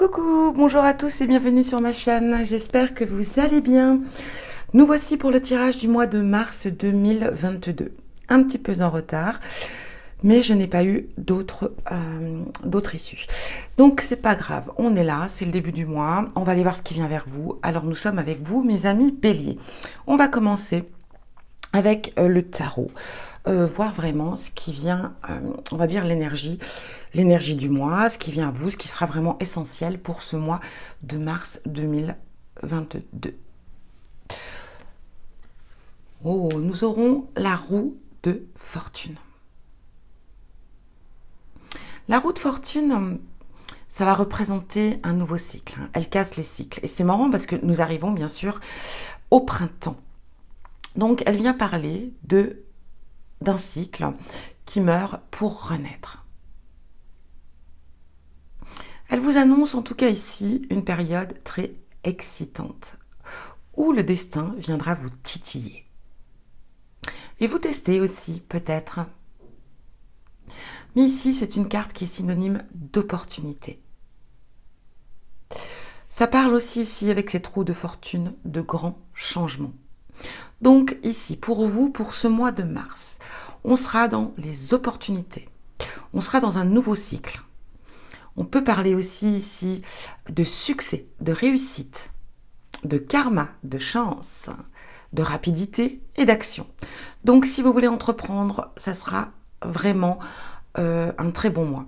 Coucou, bonjour à tous et bienvenue sur ma chaîne, j'espère que vous allez bien. Nous voici pour le tirage du mois de mars 2022. Un petit peu en retard, mais je n'ai pas eu d'autres issues. Donc c'est pas grave, on est là, c'est le début du mois, on va aller voir ce qui vient vers vous. Alors nous sommes avec vous mes amis béliers. On va commencer avec le tarot. Voir vraiment ce qui vient, on va dire l'énergie du mois, ce qui vient à vous, ce qui sera vraiment essentiel pour ce mois de mars 2022. Oh, nous aurons la roue de fortune. La roue de fortune, ça va représenter un nouveau cycle. Elle casse les cycles. Et c'est marrant parce que nous arrivons bien sûr au printemps. Donc elle vient parler d'un cycle qui meurt pour renaître. Elle vous annonce en tout cas ici une période très excitante où le destin viendra vous titiller. Et vous tester aussi peut-être. Mais ici c'est une carte qui est synonyme d'opportunité. Ça parle aussi ici avec cette roue de fortune de grands changements. Donc ici pour vous, pour ce mois de mars, on sera dans les opportunités. On sera dans un nouveau cycle. On peut parler aussi ici de succès, de réussite, de karma, de chance, de rapidité et d'action. Donc si vous voulez entreprendre, ça sera vraiment un très bon mois.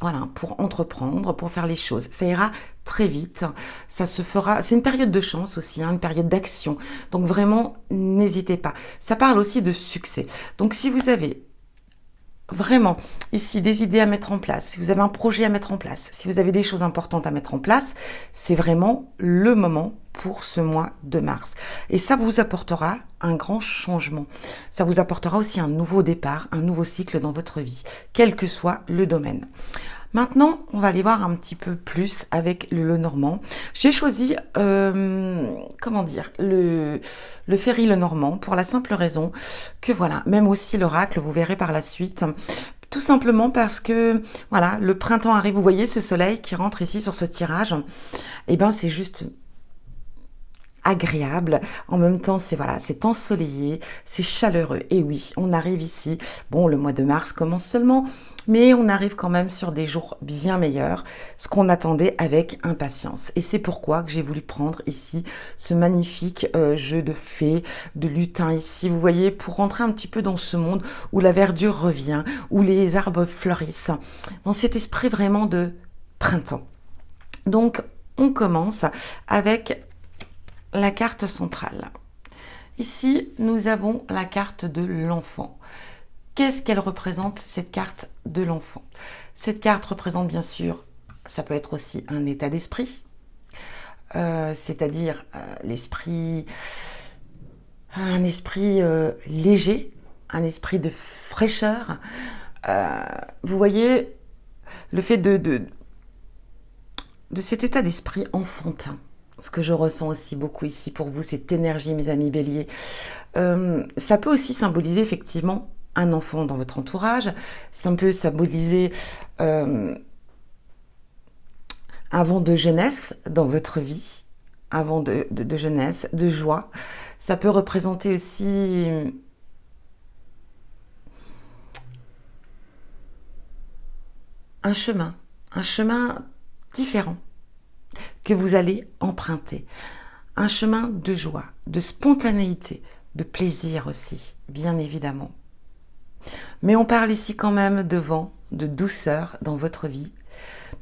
Voilà, pour entreprendre, pour faire les choses. Ça ira très vite, ça se fera. C'est une période de chance aussi, une période d'action. Donc vraiment, n'hésitez pas. Ça parle aussi de succès. Donc si vous avez vraiment ici des idées à mettre en place, si vous avez un projet à mettre en place, si vous avez des choses importantes à mettre en place, c'est vraiment le moment pour ce mois de mars. Et ça vous apportera un grand changement. Ça vous apportera aussi un nouveau départ, un nouveau cycle dans votre vie, quel que soit le domaine. Maintenant, on va aller voir un petit peu plus avec le Lenormand. J'ai choisi, comment dire, le Ferry Lenormand pour la simple raison que voilà, même aussi l'oracle, vous verrez par la suite, tout simplement parce que voilà, le printemps arrive. Vous voyez ce soleil qui rentre ici sur ce tirage, et ben c'est juste agréable, en même temps c'est voilà, c'est ensoleillé, c'est chaleureux, et oui, on arrive ici, bon le mois de mars commence seulement, mais on arrive quand même sur des jours bien meilleurs, ce qu'on attendait avec impatience, et c'est pourquoi que j'ai voulu prendre ici ce magnifique jeu de fées, de lutins ici, vous voyez, pour rentrer un petit peu dans ce monde où la verdure revient, où les arbres fleurissent, dans cet esprit vraiment de printemps. Donc on commence avec la carte centrale. Ici, nous avons la carte de l'enfant. Qu'est-ce qu'elle représente, cette carte de l'enfant? Cette carte représente bien sûr, ça peut être aussi un état d'esprit, c'est-à-dire l'esprit, un esprit léger, un esprit de fraîcheur. Vous voyez, le fait de cet état d'esprit enfantin. Ce que je ressens aussi beaucoup ici pour vous, cette énergie, mes amis béliers. Ça peut aussi symboliser effectivement un enfant dans votre entourage. Ça peut symboliser un vent de jeunesse dans votre vie, un vent de jeunesse, de joie. Ça peut représenter aussi un chemin différent que vous allez emprunter. Un chemin de joie, de spontanéité, de plaisir aussi, bien évidemment. Mais on parle ici quand même de vent, de douceur dans votre vie,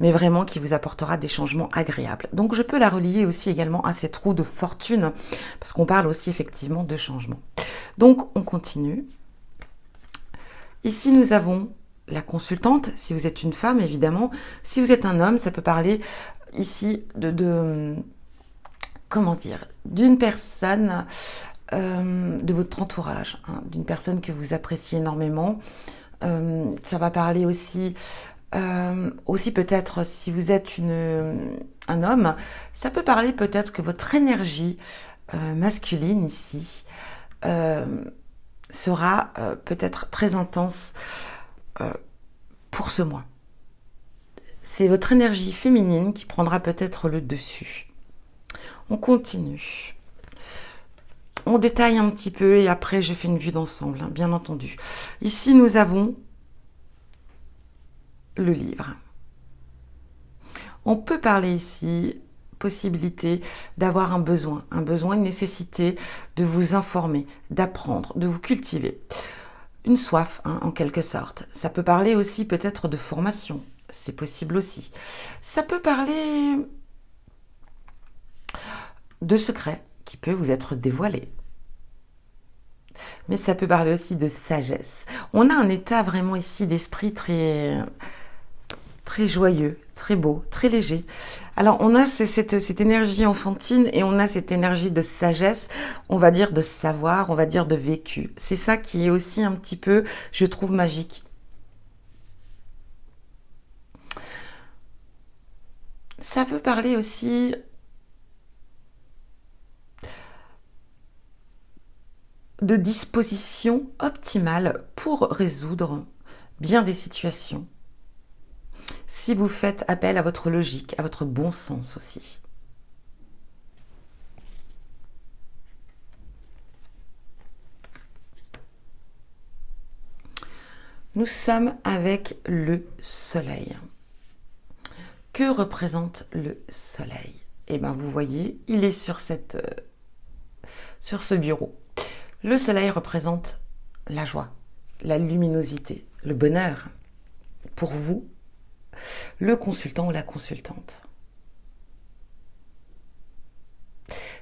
mais vraiment qui vous apportera des changements agréables. Donc je peux la relier aussi également à cette roue de fortune, parce qu'on parle aussi effectivement de changement. Donc on continue. Ici nous avons la consultante, si vous êtes une femme évidemment. Si vous êtes un homme, ça peut parler ici comment dire, d'une personne de votre entourage, d'une personne que vous appréciez énormément. Ça va parler aussi peut-être si vous êtes un homme, ça peut parler peut-être que votre énergie masculine ici sera peut-être très intense pour ce mois. c'est votre énergie féminine qui prendra peut-être le dessus. On continue. On détaille un petit peu et après je fais une vue d'ensemble, hein, bien entendu. Ici, nous avons le livre. On peut parler ici, possibilité d'avoir un besoin, une nécessité de vous informer, d'apprendre, de vous cultiver. Une soif, hein, en quelque sorte. Ça peut parler aussi peut-être de formation, c'est possible aussi. Ça peut parler de secrets qui peut vous être dévoilé. Mais ça peut parler aussi de sagesse. On a un état vraiment ici d'esprit très joyeux, très beau, très léger. Alors on a cette énergie enfantine et on a cette énergie de sagesse, on va dire de savoir, on va dire de vécu. C'est ça qui est aussi un petit peu, je trouve, magique. Ça peut parler aussi de disposition optimale pour résoudre bien des situations. Si vous faites appel à votre logique, à votre bon sens aussi. Nous sommes avec le soleil. Que représente le soleil? Eh bien, vous voyez, il est sur ce bureau. Le soleil représente la joie, la luminosité, le bonheur. Pour vous, le consultant ou la consultante.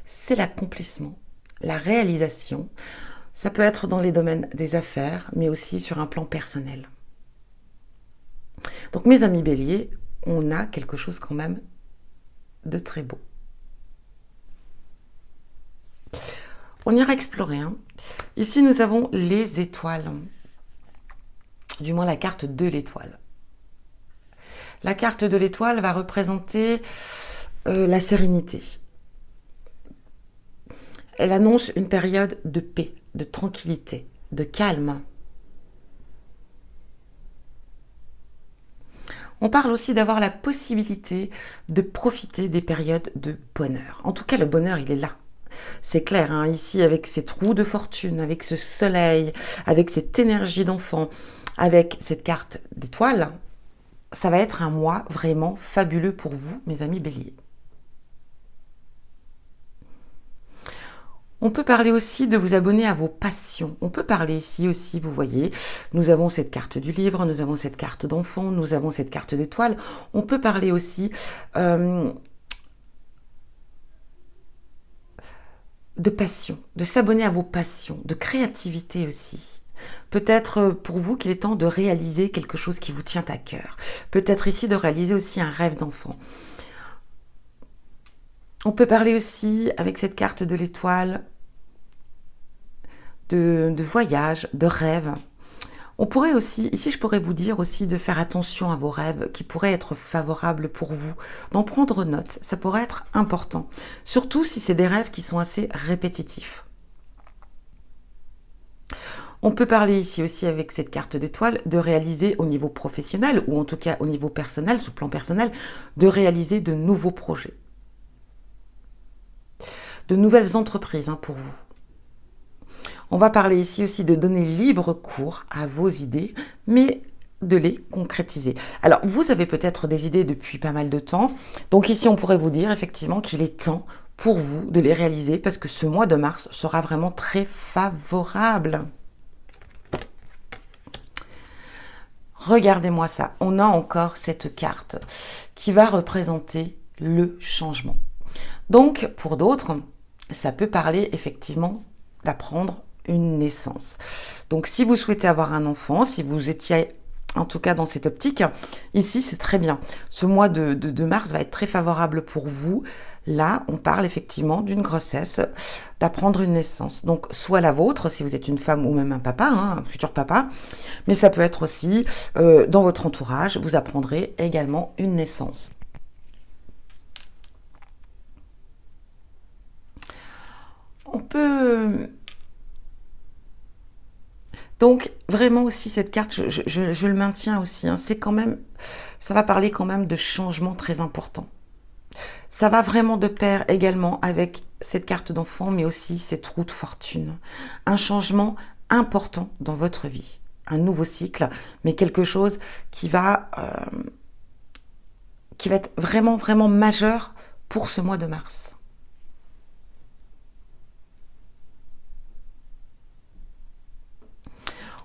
C'est l'accomplissement, la réalisation. Ça peut être dans les domaines des affaires, mais aussi sur un plan personnel. Donc mes amis béliers, on a quelque chose quand même de très beau. On ira explorer. Hein. Ici, nous avons les étoiles. Du moins, la carte de l'étoile. La carte de l'étoile va représenter la sérénité. Elle annonce une période de paix, de tranquillité, de calme. On parle aussi d'avoir la possibilité de profiter des périodes de bonheur. En tout cas, le bonheur, il est là. C'est clair, hein, ici, avec cette roue de fortune, avec ce soleil, avec cette énergie d'enfant, avec cette carte d'étoile, ça va être un mois vraiment fabuleux pour vous, mes amis béliers. On peut parler aussi de vous abonner à vos passions. On peut parler ici aussi, vous voyez, nous avons cette carte du livre, nous avons cette carte d'enfant, nous avons cette carte d'étoile. On peut parler aussi de passion, de s'abonner à vos passions, de créativité aussi. Peut-être pour vous qu'il est temps de réaliser quelque chose qui vous tient à cœur. Peut-être ici de réaliser aussi un rêve d'enfant. On peut parler aussi, avec cette carte de l'étoile, de voyage, de rêve. On pourrait aussi, ici je pourrais vous dire aussi de faire attention à vos rêves qui pourraient être favorables pour vous, d'en prendre note, ça pourrait être important. Surtout si c'est des rêves qui sont assez répétitifs. On peut parler ici aussi avec cette carte d'étoile de réaliser au niveau professionnel ou en tout cas au niveau personnel, sous plan personnel, de réaliser de nouveaux projets. De nouvelles entreprises pour vous. On va parler ici aussi de donner libre cours à vos idées, mais de les concrétiser. Alors, vous avez peut-être des idées depuis pas mal de temps, donc ici on pourrait vous dire effectivement qu'il est temps pour vous de les réaliser parce que ce mois de mars sera vraiment très favorable. Regardez-moi ça, on a encore cette carte qui va représenter le changement. Donc, pour d'autres, ça peut parler effectivement d'apprendre une naissance. Donc, si vous souhaitez avoir un enfant, si vous étiez en tout cas dans cette optique, ici c'est très bien. Ce mois de mars va être très favorable pour vous. Là, on parle effectivement d'une grossesse, d'apprendre une naissance. Donc, soit la vôtre, si vous êtes une femme ou même un papa, un futur papa, mais ça peut être aussi dans votre entourage, vous apprendrez également une naissance. On peut Donc, vraiment aussi, cette carte, je le maintiens aussi, hein, c'est quand même, ça va parler quand même de changements très importants. Ça va vraiment de pair également avec cette carte d'enfant, mais aussi cette roue de fortune. Un changement important dans votre vie. Un nouveau cycle, mais quelque chose qui va être vraiment, vraiment majeur pour ce mois de mars.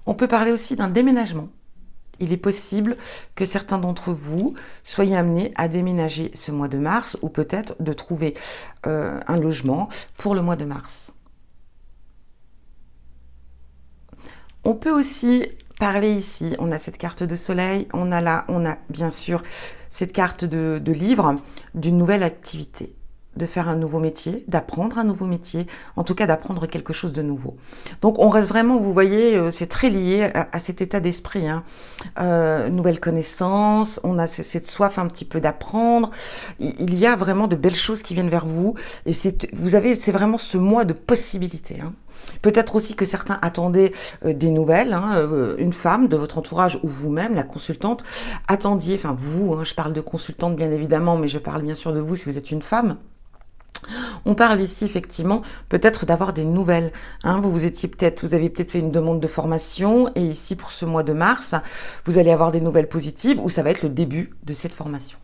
On peut parler aussi d'un déménagement. Il est possible que certains d'entre vous soyez amenés à déménager ce mois de mars ou peut-être de trouver un logement pour le mois de mars. On peut aussi parler ici, on a cette carte de soleil, on a bien sûr cette carte de livre d'une nouvelle activité, de faire un nouveau métier, d'apprendre un nouveau métier, en tout cas d'apprendre quelque chose de nouveau. Donc on reste vraiment, vous voyez, c'est très lié à cet état d'esprit, hein. Nouvelles connaissances, on a cette soif un petit peu d'apprendre, il y a vraiment de belles choses qui viennent vers vous, et c'est vraiment ce mois de possibilités, hein. Peut-être aussi que certains attendaient des nouvelles, hein, une femme de votre entourage ou vous-même, la consultante, attendiez, enfin vous, hein, je parle de consultante bien évidemment, mais je parle bien sûr de vous si vous êtes une femme. On parle ici effectivement peut-être d'avoir des nouvelles, hein. Vous avez peut-être fait une demande de formation et ici pour ce mois de mars, vous allez avoir des nouvelles positives ou ça va être le début de cette formation.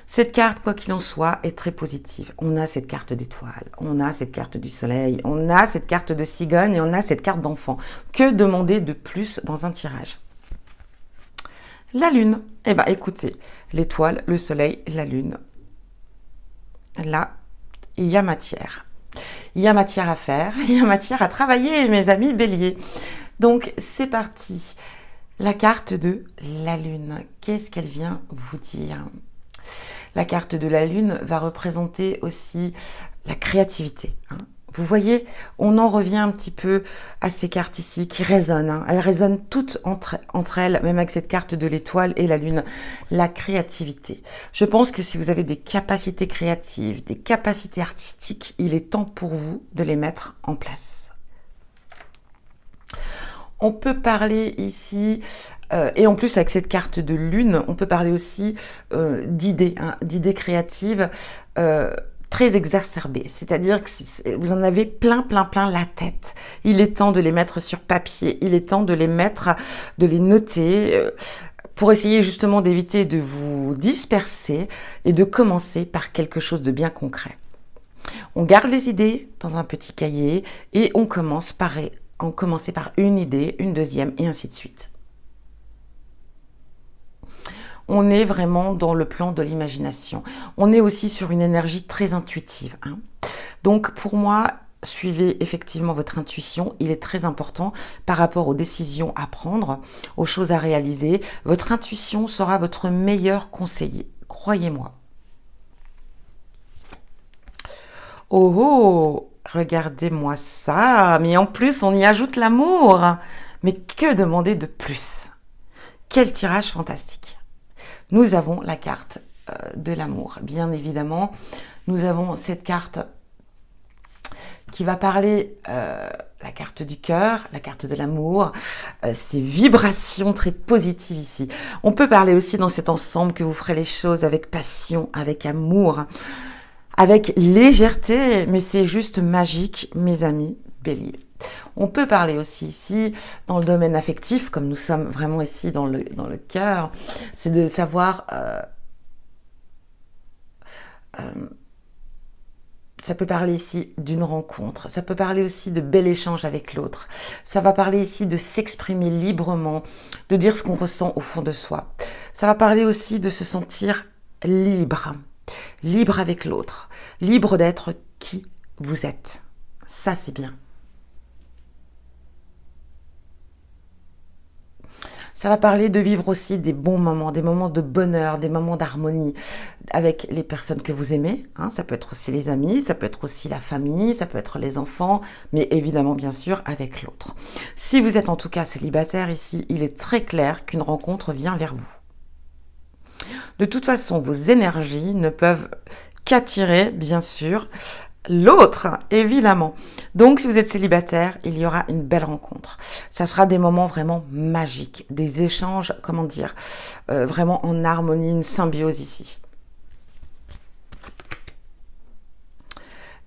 Cette carte, quoi qu'il en soit, est très positive. On a cette carte d'étoile, on a cette carte du soleil, on a cette carte de cigogne et on a cette carte d'enfant. Que demander de plus dans un tirage? La lune. Eh bien, écoutez, l'étoile, le soleil, la lune. Là, il y a matière. Il y a matière à faire, il y a matière à travailler, mes amis béliers. Donc, c'est parti. La carte de la lune, qu'est-ce qu'elle vient vous dire? La carte de la lune va représenter aussi la créativité, hein. Vous voyez, on en revient un petit peu à ces cartes ici qui résonnent, hein. Elles résonnent toutes entre elles, même avec cette carte de l'étoile et la lune. La créativité. Je pense que si vous avez des capacités créatives, des capacités artistiques, il est temps pour vous de les mettre en place. On peut parler ici, et en plus avec cette carte de lune, on peut parler aussi d'idées, hein, d'idées créatives très exacerbées. C'est-à-dire que vous en avez plein la tête. Il est temps de les mettre sur papier, il est temps de les noter, pour essayer justement d'éviter de vous disperser et de commencer par quelque chose de bien concret. On garde les idées dans un petit cahier et on commence par une idée, une deuxième et ainsi de suite. On est vraiment dans le plan de l'imagination. On est aussi sur une énergie très intuitive, hein. Donc pour moi, suivez effectivement votre intuition. Il est très important par rapport aux décisions à prendre, aux choses à réaliser. Votre intuition sera votre meilleur conseiller, croyez-moi. Oh oh! Regardez-moi ça, mais en plus on y ajoute l'amour. Mais que demander de plus? Quel tirage fantastique! Nous avons la carte de l'amour, bien évidemment. Nous avons cette carte qui va parler, la carte du cœur, la carte de l'amour, ces vibrations très positives ici. On peut parler aussi dans cet ensemble que vous ferez les choses avec passion, avec amour, avec légèreté, mais c'est juste magique, mes amis béliers. On peut parler aussi ici, dans le domaine affectif, comme nous sommes vraiment ici dans le cœur, c'est de savoir... ça peut parler ici d'une rencontre, ça peut parler aussi de bel échange avec l'autre, ça va parler ici de s'exprimer librement, de dire ce qu'on ressent au fond de soi. Ça va parler aussi de se sentir libre. Libre avec l'autre, libre d'être qui vous êtes. Ça, c'est bien. Ça va parler de vivre aussi des bons moments, des moments de bonheur, des moments d'harmonie avec les personnes que vous aimez, hein. Ça peut être aussi les amis, ça peut être aussi la famille, ça peut être les enfants, mais évidemment, bien sûr, avec l'autre. Si vous êtes en tout cas célibataire ici, il est très clair qu'une rencontre vient vers vous. De toute façon, vos énergies ne peuvent qu'attirer, bien sûr, l'autre, évidemment. Donc, si vous êtes célibataire, il y aura une belle rencontre. Ça sera des moments vraiment magiques, des échanges, comment dire, vraiment en harmonie, une symbiose ici.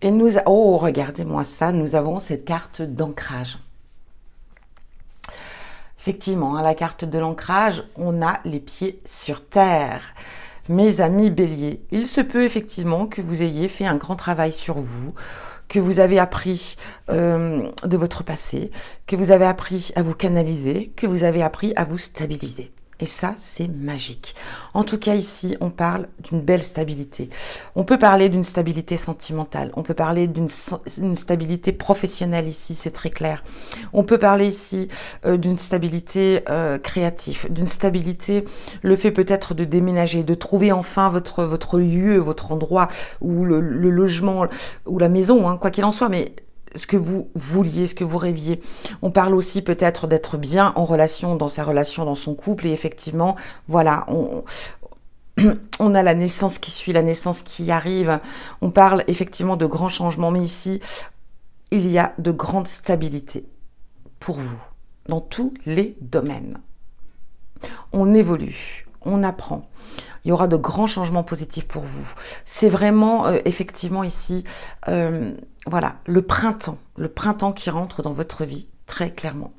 Et oh, regardez-moi ça, nous avons cette carte d'ancrage. Effectivement, la carte de l'ancrage, on a les pieds sur terre. Mes amis béliers, il se peut effectivement que vous ayez fait un grand travail sur vous, que vous avez appris de votre passé, que vous avez appris à vous canaliser, que vous avez appris à vous stabiliser. Et ça, c'est magique. En tout cas, ici, on parle d'une belle stabilité. On peut parler d'une stabilité sentimentale. On peut parler d'une stabilité professionnelle ici, c'est très clair. On peut parler ici d'une stabilité créative, d'une stabilité, le fait peut-être de déménager, de trouver enfin votre lieu, votre endroit, ou le logement, ou la maison, hein, quoi qu'il en soit, mais ce que vous vouliez, ce que vous rêviez. On parle aussi peut-être d'être bien en relation, dans sa relation, dans son couple. Et effectivement, voilà, on a la naissance qui suit, la naissance qui arrive. On parle effectivement de grands changements. Mais ici, il y a de grandes stabilités pour vous, dans tous les domaines. On évolue, on apprend. Il y aura de grands changements positifs pour vous. C'est vraiment, effectivement, ici, voilà, le printemps qui rentre dans votre vie, très clairement.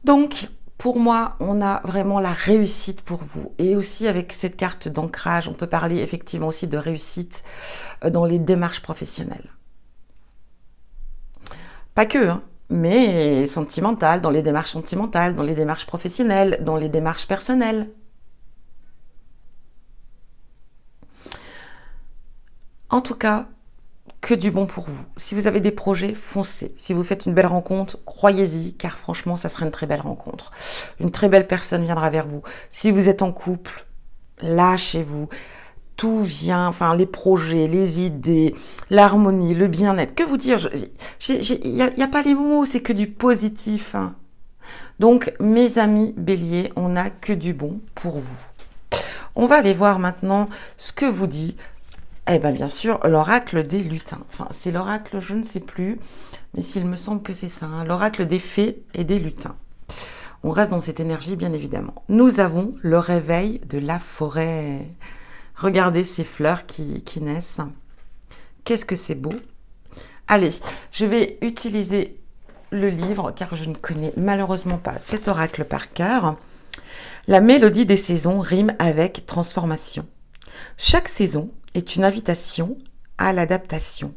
Donc, pour moi, on a vraiment la réussite pour vous. Et aussi, avec cette carte d'ancrage, on peut parler effectivement aussi de réussite dans les démarches professionnelles. Pas que, hein, mais sentimentales, dans les démarches sentimentales, dans les démarches professionnelles, dans les démarches personnelles. En tout cas, que du bon pour vous. Si vous avez des projets, foncez. Si vous faites une belle rencontre, croyez-y, car franchement, ça sera une très belle rencontre. Une très belle personne viendra vers vous. Si vous êtes en couple, lâchez-vous. Tout vient, enfin les projets, les idées, l'harmonie, le bien-être. Que vous dire, il n'y a pas les mots, c'est que du positif, hein. Donc, mes amis béliers, on n'a que du bon pour vous. On va aller voir maintenant ce que vous dit, eh bien, bien sûr, l'oracle des lutins. Enfin, c'est l'oracle, je ne sais plus, mais s'il me semble que c'est ça, hein, l'oracle des fées et des lutins. On reste dans cette énergie, bien évidemment. Nous avons le réveil de la forêt. Regardez ces fleurs qui naissent. Qu'est-ce que c'est beau. Allez, je vais utiliser le livre, car je ne connais malheureusement pas cet oracle par cœur. La mélodie des saisons rime avec transformation. Chaque saison est une invitation à l'adaptation.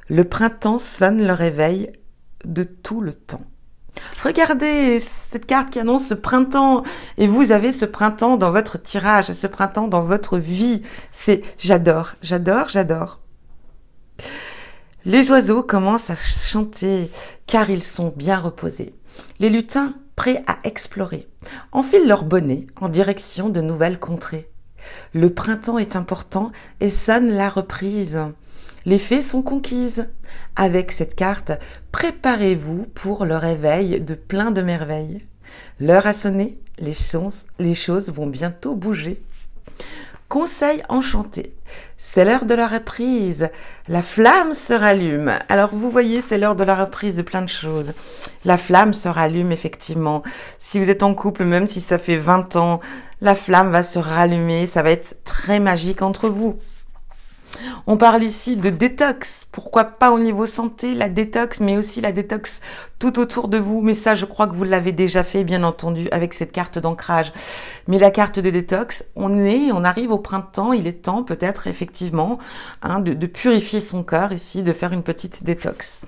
Le printemps sonne le réveil de tout le temps. Regardez cette carte qui annonce ce printemps. Et vous avez ce printemps dans votre tirage, ce printemps dans votre vie. C'est j'adore, j'adore, j'adore. Les oiseaux commencent à chanter car ils sont bien reposés. Les lutins, prêts à explorer, enfilent leur bonnet en direction de nouvelles contrées. Le printemps est important et sonne la reprise. Les fées sont conquises. Avec cette carte, préparez-vous pour le réveil de plein de merveilles. L'heure a sonné, les choses vont bientôt bouger. Conseil enchanté, c'est l'heure de la reprise. La flamme se rallume. Alors vous voyez, c'est l'heure de la reprise de plein de choses. La flamme se rallume effectivement. Si vous êtes en couple, même si ça fait 20 ans, la flamme va se rallumer. Ça va être très magique entre vous. On parle ici de détox, pourquoi pas au niveau santé, la détox, mais aussi la détox tout autour de vous. Mais ça, je crois que vous l'avez déjà fait, bien entendu, avec cette carte d'ancrage. Mais la carte de détox, on arrive au printemps, il est temps peut-être effectivement de purifier son corps ici, de faire une petite détox.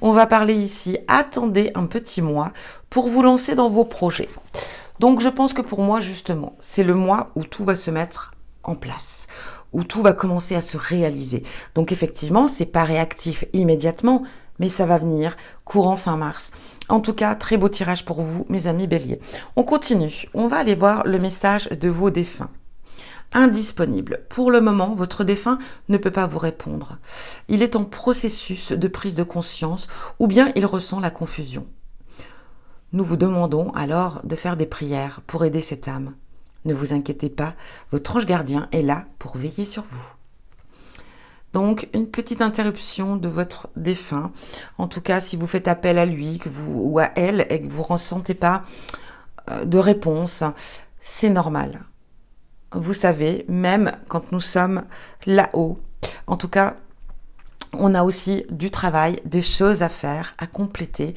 On va parler ici, attendez un petit mois pour vous lancer dans vos projets. Donc je pense que pour moi, justement, c'est le mois où tout va se mettre en place, où tout va commencer à se réaliser. Donc effectivement, c'est pas réactif immédiatement, mais ça va venir courant fin mars. En tout cas, très beau tirage pour vous, mes amis béliers. On continue. On va aller voir le message de vos défunts. Indisponible. Pour le moment, votre défunt ne peut pas vous répondre. Il est en processus de prise de conscience ou bien il ressent la confusion. Nous vous demandons alors de faire des prières pour aider cette âme. Ne vous inquiétez pas, votre ange gardien est là pour veiller sur vous. Donc, une petite interruption de votre défunt. En tout cas, si vous faites appel à lui ou à elle et que vous ne ressentez pas de réponse, c'est normal. Vous savez, même quand nous sommes là-haut, en tout cas, on a aussi du travail, des choses à faire, à compléter.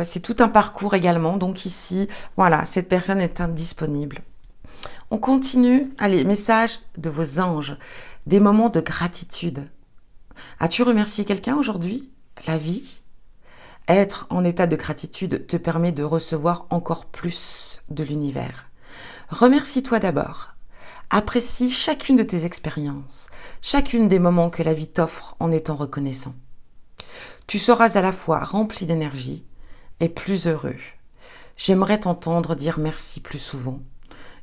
C'est tout un parcours également. Donc ici, voilà, cette personne est indisponible. On continue. Allez, message de vos anges. Des moments de gratitude. As-tu remercié quelqu'un aujourd'hui? La vie? Être en état de gratitude te permet de recevoir encore plus de l'univers. Remercie-toi d'abord. Apprécie chacune de tes expériences, chacune des moments que la vie t'offre en étant reconnaissant. Tu seras à la fois rempli d'énergie et plus heureux. J'aimerais t'entendre dire merci plus souvent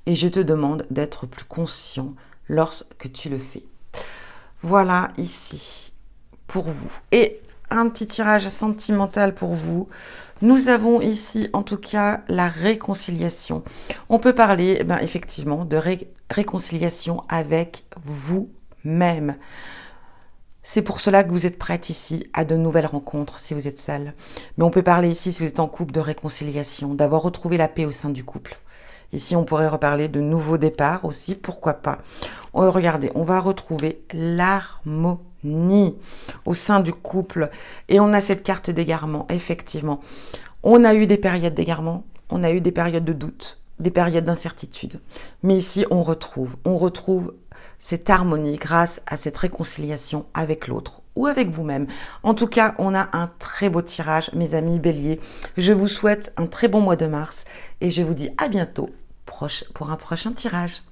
et je te demande d'être plus conscient lorsque tu le fais. Voilà ici pour vous. Et un petit tirage sentimental pour vous. Nous avons ici en tout cas la réconciliation. On peut parler effectivement de réconciliation avec vous-même. C'est pour cela que vous êtes prête ici à de nouvelles rencontres si vous êtes seule. Mais on peut parler ici, si vous êtes en couple, de réconciliation, d'avoir retrouvé la paix au sein du couple. Ici, on pourrait reparler de nouveaux départs aussi, pourquoi pas. Regardez, on va retrouver l'harmonie au sein du couple. Et on a cette carte d'égarement, effectivement. On a eu des périodes d'égarement, on a eu des périodes de doute, des périodes d'incertitude. Mais ici, on retrouve cette harmonie grâce à cette réconciliation avec l'autre ou avec vous-même. En tout cas, on a un très beau tirage, mes amis béliers. Je vous souhaite un très bon mois de mars et je vous dis à bientôt pour un prochain tirage.